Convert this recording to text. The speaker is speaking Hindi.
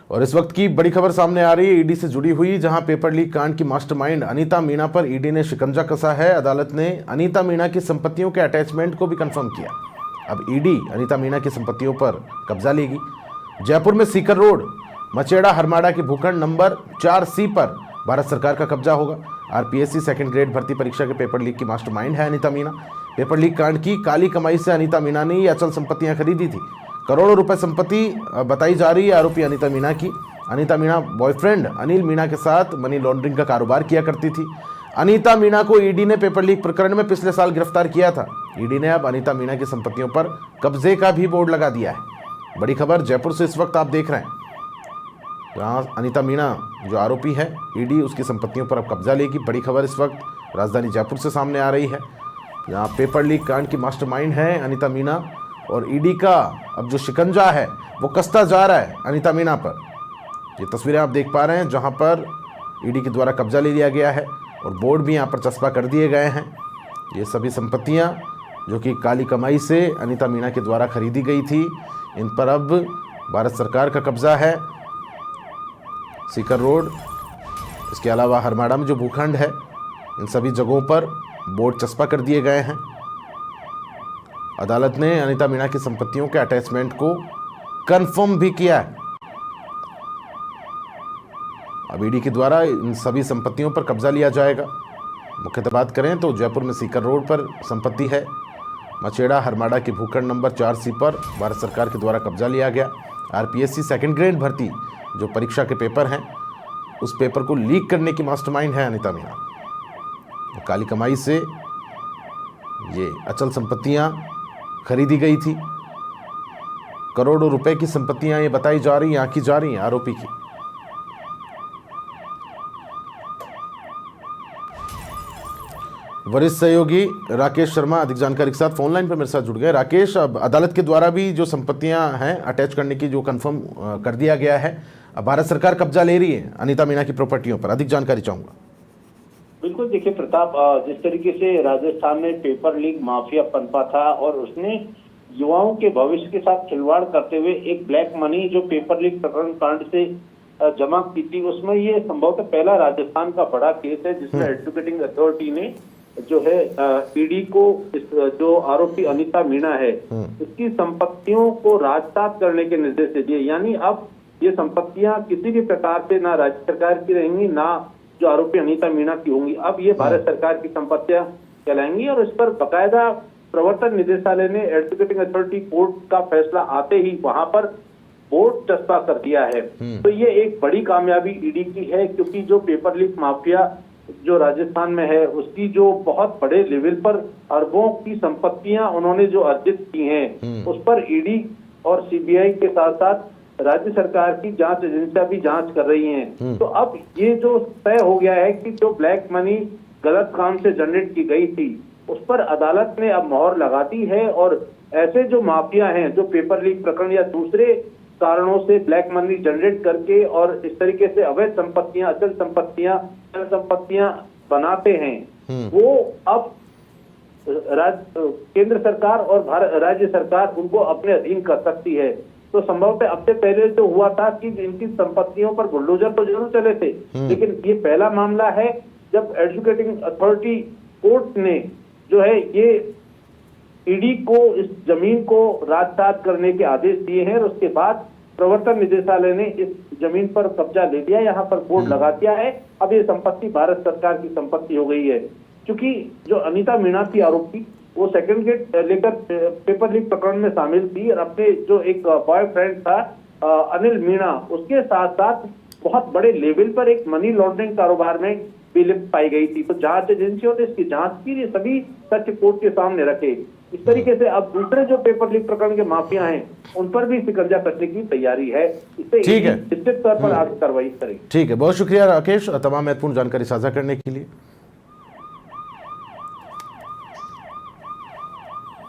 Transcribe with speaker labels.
Speaker 1: और इस वक्त की बड़ी खबर सामने आ रही है ईडी से जुड़ी हुई, जहां पेपर लीक कांड की मास्टरमाइंड अनीता मीणा पर ईडी ने शिकंजा कसा है। अदालत ने अनीता मीणा की संपत्तियों के अटैचमेंट को भी कंफर्म किया। अब ईडी अनीता मीणा की संपत्तियों पर कब्जा लेगी। जयपुर में सीकर रोड मचेड़ा हरमाड़ा के भूखंड नंबर 4C पर भारत सरकार का कब्जा होगा। आरपीएससी सेकंड ग्रेड भर्ती परीक्षा के पेपर लीक की मास्टरमाइंड है अनीता मीणा। पेपर लीक कांड की काली कमाई से अनीता मीणा ने ये अचल संपत्तियां खरीदी थी। करोड़ों रुपए संपत्ति बताई जा रही है आरोपी अनीता मीणा की। अनीता मीणा बॉयफ्रेंड अनिल मीणा के साथ मनी लॉन्ड्रिंग का कारोबार किया करती थी। अनीता मीणा को ईडी ने पेपर लीक प्रकरण में पिछले साल गिरफ्तार किया था। ईडी ने अब अनीता मीणा की संपत्तियों पर कब्जे का भी बोर्ड लगा दिया है। बड़ी खबर जयपुर से इस वक्त आप देख रहे हैं, जहां अनीता मीणा जो आरोपी है, ईडी उसकी संपत्तियों पर अब कब्जा लेगी। बड़ी खबर इस वक्त राजधानी जयपुर से सामने आ रही है, जहां पेपर लीक कांड की मास्टरमाइंड है अनीता मीणा और ईडी का अब जो शिकंजा है वो कसता जा रहा है अनीता मीणा पर। ये तस्वीरें आप देख पा रहे हैं, जहां पर ईडी के द्वारा कब्जा ले लिया गया है और बोर्ड भी यहां पर चस्पा कर दिए गए हैं। ये सभी संपत्तियां जो कि काली कमाई से अनीता मीणा के द्वारा खरीदी गई थी, इन पर अब भारत सरकार का कब्जा है। सीकर रोड, इसके अलावा हरमाड़ा में जो भूखंड है, इन सभी जगहों पर बोर्ड चस्पा कर दिए गए हैं। अदालत ने अनीता मीणा की संपत्तियों के अटैचमेंट को कंफर्म भी किया है। अब ईडी के द्वारा इन सभी संपत्तियों पर कब्जा लिया जाएगा। मुख्यतः बात करें तो जयपुर में सीकर रोड पर संपत्ति है। मचेड़ा हरमाड़ा के भूखंड नंबर 4C पर भारत सरकार के द्वारा कब्जा लिया गया। आरपीएससी सेकंड ग्रेड भर्ती जो परीक्षा के पेपर हैं, उस पेपर को लीक करने की मास्टरमाइंड है अनीता मीणा। काली कमाई से ये अचल संपत्तियां खरीदी गई थी। करोड़ों रुपए की संपत्तियां ये बताई जा रही हैं, आंकी जा रही हैं आरोपी की। वरिष्ठ सहयोगी राकेश शर्मा अधिक जानकारी के साथ फोन लाइन पर मेरे साथ जुड़ गए। राकेश, अब अदालत के द्वारा भी जो संपत्तियां हैं अटैच करने की जो कंफर्म कर दिया गया है, अब भारत सरकार कब्जा ले रही है अनीता मीणा की प्रॉपर्टियों पर, अधिक जानकारी चाहूंगा।
Speaker 2: बिल्कुल, देखिए प्रताप, जिस तरीके से राजस्थान में पेपर लीक माफिया पनपा था और उसने युवाओं के भविष्य के साथ खिलवाड़ करते हुए एक ब्लैक मनी जो पेपर लीक प्रकरण कांड से जमा की थी, उसमें ये संभवतः पहला राजस्थान का बड़ा केस है जिसमें एडजुकेटिंग अथॉरिटी ने जो है ईडी को जो आरोपी अनीता मीणा है इसकी संपत्तियों को राजसात करने के निर्देश दिए। यानी अब ये संपत्तियां किसी भी प्रकार से ना राज्य सरकार की रहेंगी, ना जो आरोपी अनीता मीणा की होंगी। अब ये भारत सरकार की संपत्तियां कहलाएंगी और इस पर बकायदा प्रवर्तन निदेशालय ने एडजुकेटिंग अथॉरिटी कोर्ट का फैसला आते ही वहां पर बोर्ड चस्पा कर दिया है। तो ये एक बड़ी कामयाबी ईडी की है, क्योंकि जो पेपर लीक माफिया जो राजस्थान में है उसकी जो बहुत बड़े लेवल पर अरबों की संपत्तियां उन्होंने जो अर्जित की हैं, उस पर ईडी और सीबीआई के साथ साथ राज्य सरकार की जांच एजेंसियां भी जांच कर रही हैं। तो अब ये जो तय हो गया है कि जो ब्लैक मनी गलत काम से जनरेट की गई थी उस पर अदालत ने अब मोहर लगा दी है और ऐसे जो माफिया हैं जो पेपर लीक प्रकरण या दूसरे कारणों से ब्लैक मनी जनरेट करके और इस तरीके से अवैध संपत्तियां, अचल संपत्तियां बनाते हैं, वो अब केंद्र सरकार और राज्य सरकार उनको अपने अधीन कर सकती है। तो संभवतः अब से पहले जो हुआ था कि इनकी संपत्तियों पर बुलडोजर तो जरूर चले थे, लेकिन ये पहला मामला है जब एडजुकेटिंग अथॉरिटी कोर्ट ने जो है ये ईडी को इस जमीन को राजसात करने के आदेश दिए हैं और उसके बाद प्रवर्तन निदेशालय ने इस जमीन पर कब्जा ले लिया, यहाँ पर बोर्ड लगा दिया है। अब ये संपत्ति भारत सरकार की संपत्ति हो गई है। क्योंकि जो अनीता मीणा थी आरोपी, वो सेकंड ग्रेड लेकर पेपर लीक प्रकरण में शामिल थी और अपने जो एक बॉयफ्रेंड था अनिल मीणा, उसके साथ साथ बहुत बड़े लेवल पर एक मनी लॉन्ड्रिंग कारोबार में भी लिप्त पाई गई थी। तो जांच एजेंसियों ने इसकी जांच की, ये सभी तथ्य कोर्ट के सामने रखे। इस तरीके से अब दूसरे जो पेपर लीक प्रकरण के माफिया हैं उन पर भी शिकंजा कसने की तैयारी है। इससे
Speaker 1: ठीक है,
Speaker 2: निश्चित तौर पर आगे कार्रवाई करेगी।
Speaker 1: ठीक है, बहुत शुक्रिया राकेश तमाम महत्वपूर्ण जानकारी साझा करने के लिए।